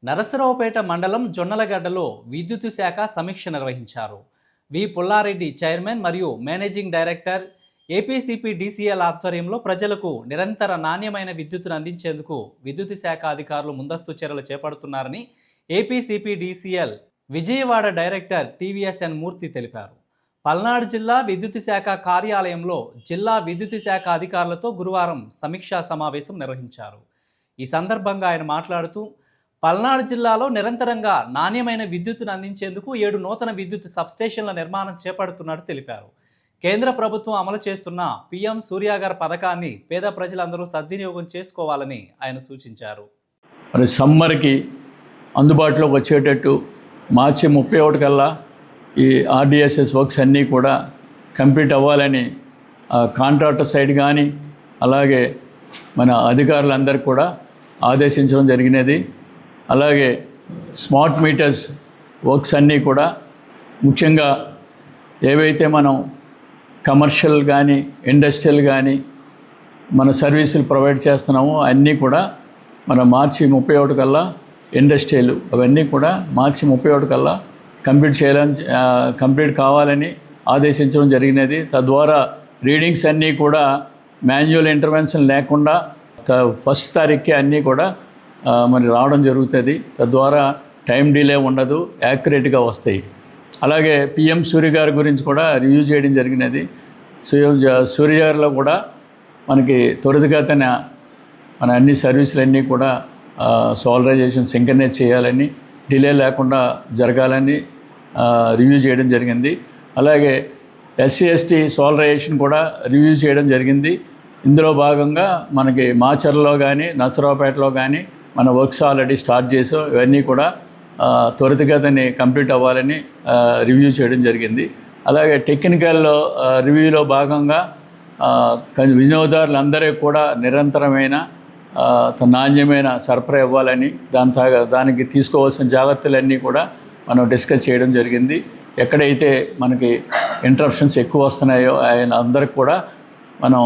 నరసరావుపేట మండలం జొన్నలగడ్డలో విద్యుత్ శాఖ సమీక్ష నిర్వహించారు. వి పుల్లారెడ్డి చైర్మన్ మరియు మేనేజింగ్ డైరెక్టర్ ఏపీసీపీ డీసీఎల్ ఆధ్వర్యంలో ప్రజలకు నిరంతర నాణ్యమైన విద్యుత్తును అందించేందుకు విద్యుత్ శాఖ అధికారులు ముందస్తు చర్యలు చేపడుతున్నారని APCP DCL Vijayawada director TVSN మూర్తి తెలిపారు. పల్నాడు జిల్లా విద్యుత్ శాఖ కార్యాలయంలో జిల్లా విద్యుత్ శాఖ అధికారులతో గురువారం సమీక్షా సమావేశం నిర్వహించారు. ఈ సందర్భంగా ఆయన మాట్లాడుతూ పల్నాడు జిల్లాలో నిరంతరంగా నాణ్యమైన విద్యుత్తును అందించేందుకు 7 నూతన విద్యుత్ సబ్స్టేషన్ల నిర్మాణం చేపడుతున్నట్టు తెలిపారు. కేంద్ర ప్రభుత్వం అమలు చేస్తున్న పీఎం సూర్యాగర్ పథకాన్ని పేద ప్రజలందరూ సద్వినియోగం చేసుకోవాలని ఆయన సూచించారు. మరి సమ్మర్కి అందుబాటులోకి వచ్చేటట్టు మార్చి 31 కల్లా ఈ ఆర్డిఎస్ఎస్ వర్క్స్ అన్నీ కూడా కంప్లీట్ అవ్వాలని కాంట్రాక్టర్ సైడ్ కానీ అలాగే మన అధికారులందరికీ కూడా ఆదేశించడం జరిగినది. అలాగే స్మార్ట్ మీటర్స్ వర్క్స్ అన్నీ కూడా ముఖ్యంగా ఏవైతే మనం కమర్షియల్ కానీ ఇండస్ట్రియల్ కానీ మన సర్వీసులు ప్రొవైడ్ చేస్తున్నామో అన్నీ కూడా మన మార్చి 31 కల్లా ఇండస్ట్రియల్ అవన్నీ కూడా మార్చి 31 కల్లా కంప్లీట్ కావాలని ఆదేశించడం జరిగినది. తద్వారా రీడింగ్స్ అన్నీ కూడా మాన్యువల్ ఇంటర్వెన్షన్ లేకుండా ఫస్ట్ తారీఖుకే అన్నీ కూడా మరి రావడం జరుగుతుంది. తద్వారా టైం డిలే ఉండదు, యాక్యురేట్గా వస్తాయి. అలాగే పిఎం సూర్య గారి గురించి కూడా రివ్యూ చేయడం జరిగినది. సూర్య గారిలో కూడా మనకి త్వరితగతిన మన అన్ని సర్వీసులన్నీ కూడా సోలరైజేషన్ సింక్రనైజ్ చేయాలని, డిలే లేకుండా జరగాలని రివ్యూ చేయడం జరిగింది. అలాగే ఎస్సీ ఎస్టీ సోలరైజేషన్ కూడా రివ్యూ చేయడం జరిగింది. ఇందులో భాగంగా మనకి మాచర్లో కానీ నరసరావుపేటలో కానీ మన వర్క్స్ ఆల్రెడీ స్టార్ట్ చేసాం. ఇవన్నీ కూడా త్వరితగతిని కంప్లీట్ అవ్వాలని రివ్యూ చేయడం జరిగింది. అలాగే టెక్నికల్ రివ్యూలో భాగంగా వినియోగదారులందరికీ కూడా నిరంతరమైన నాణ్యమైన సరఫరా ఇవ్వాలని దానికి తీసుకోవాల్సిన జాగ్రత్తలన్నీ కూడా మనం డిస్కస్ చేయడం జరిగింది. ఎక్కడైతే మనకి ఇంటరప్షన్స్ ఎక్కువ వస్తున్నాయో ఆయన అందరికి కూడా మనం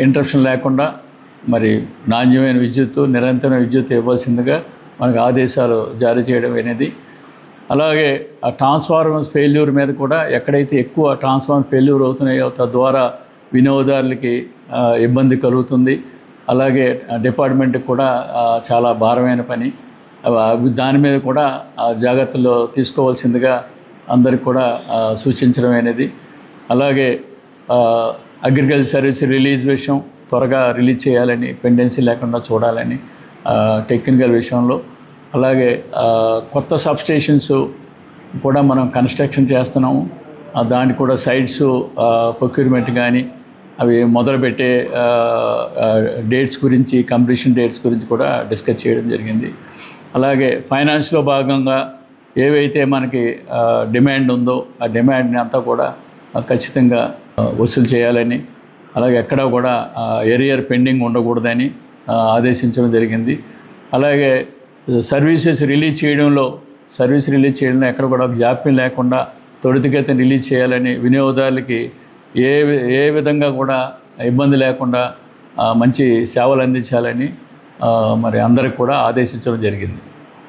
ఇంటరప్షన్ లేకుండా మరి నాణ్యమైన విద్యుత్తు నిరంతరమైన విద్యుత్ ఇవ్వాల్సిందిగా మనకు ఆదేశాలు జారీ చేయడం అనేది. అలాగే ఆ ట్రాన్స్ఫార్మర్స్ ఫెయిల్యూర్ మీద కూడా ఎక్కడైతే ఎక్కువ ట్రాన్స్ఫార్మర్ ఫెయిల్యూర్ అవుతున్నాయో తద్వారా వినియోగదారులకి ఇబ్బంది కలుగుతుంది. అలాగే డిపార్ట్మెంట్కి కూడా చాలా భారమైన పని. దాని మీద కూడా జాగ్రత్తలు తీసుకోవాల్సిందిగా అందరికి కూడా సూచించడం అనేది. అలాగే అగ్రికల్చర్ సర్వీస్ రిలీజ్ విషయం త్వరగా రిలీజ్ చేయాలని, పెండెన్సీ లేకుండా చూడాలని టెక్నికల్ విషయంలో. అలాగే కొత్త సబ్స్టేషన్స్ కూడా మనం కన్స్ట్రక్షన్ చేస్తున్నాము. దానికి కూడా సైట్స్ ప్రొక్యూర్మెంట్ కానీ అవి మొదలుపెట్టే డేట్స్ గురించి, కంప్లీషన్ డేట్స్ గురించి కూడా డిస్కస్ చేయడం జరిగింది. అలాగే ఫైనాన్స్లో భాగంగా ఏవైతే మనకి డిమాండ్ ఉందో ఆ డిమాండ్ని అంతా కూడా ఖచ్చితంగా వసూలు చేయాలని, అలాగే ఎక్కడా కూడా ఎరియర్ పెండింగ్ ఉండకూడదని ఆదేశించడం జరిగింది. అలాగే సర్వీస్ రిలీజ్ చేయడంలో ఎక్కడ కూడా జాప్యం లేకుండా త్వరితగతిన రిలీజ్ చేయాలని, వినియోగదారులకి ఏ విధంగా కూడా ఇబ్బంది లేకుండా మంచి సేవలు అందించాలని మరి అందరికి కూడా ఆదేశించడం జరిగింది.